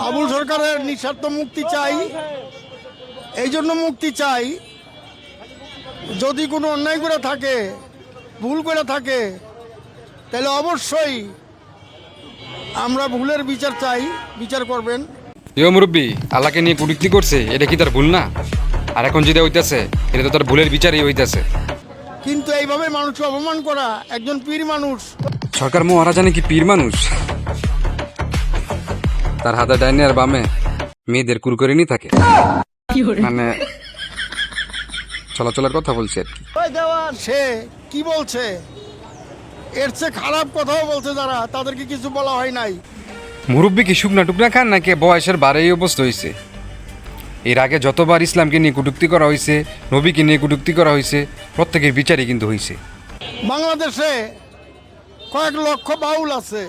আবুল সরকারের নিঃস্বার্থ মুক্তি চাই। এই জন্য মুক্তি চাই, যদি কোনো অন্যায় করে থাকে, ভুল করে থাকে, তাহলে অবশ্যই আমরা ভুলের বিচার চাই, বিচার করবেন। ইয়ো মুরব্বী, আল্লাহকে নিয়ে কুটুক্তি করছে, এটা কি তার ভুল না? আর এখন যেটা হইতাছে, এটা তো তার ভুলের বিচারই হইতাছে। কিন্তু এইভাবে মানুষকে অপমান করা, একজন পীর মানুষ। সরকার মহারাজা নাকি পীর মানুষ? তার হাতে ডাইনে আর বামে মেয়েদের কুরকুরিনি থাকে, মানে চলাচলের কথা বলছে আর কি। সে কি বলছে, এর চেয়ে খারাপ কথাও বলছে যারা, তাদেরকে কিছু বলা হয় নাই। মুরব্বী কি শুকনা টুকনা খান নাকি বয়সের বারেই অবস্থা হয়েছে? এর আগে যতবার ইসলামকে নিয়ে কটূক্তি করা হয়েছে, নবীকে নিয়ে কটূক্তি করা হয়েছে, প্রত্যেকের বিচারই কিন্তু হয়েছে। বাংলাদেশে কয়েক লক্ষ বাউল আছে।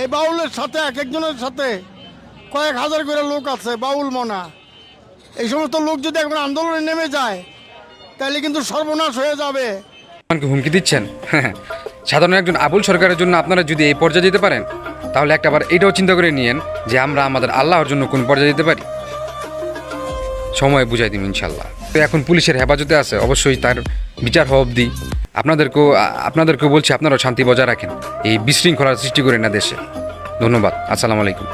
এই বাউলের সাথে এক একজনের সাথে কয়েক হাজার করে লোক আছে, বাউল মনা। এই সমস্ত লোক যদি এখন আন্দোলনে নেমে যায়, তাহলে কিন্তু সর্বনাশ হয়ে যাবে। আমাকে হুমকি দিচ্ছেন? সাধারণ একজন আবুল সরকারের জন্য আপনারা যদি এই পর্যায়ে যেতে পারেন, তাহলে একটাবার এটাও চিন্তা করে নিয়েন যে আমরা আমাদের আল্লাহর জন্য কোন পর্যায়ে যেতে পারি। সময় বুঝাই দিন ইনশাল্লাহ। তো এখন পুলিশের হেফাজতে আছে, অবশ্যই তার বিচার হওয়া অবধি আপনাদেরকেও বলছি, আপনারাও শান্তি বজায় রাখেন, এই বিশৃঙ্খলার সৃষ্টি করেন না দেশে। ধন্যবাদ। আসসালামু আলাইকুম।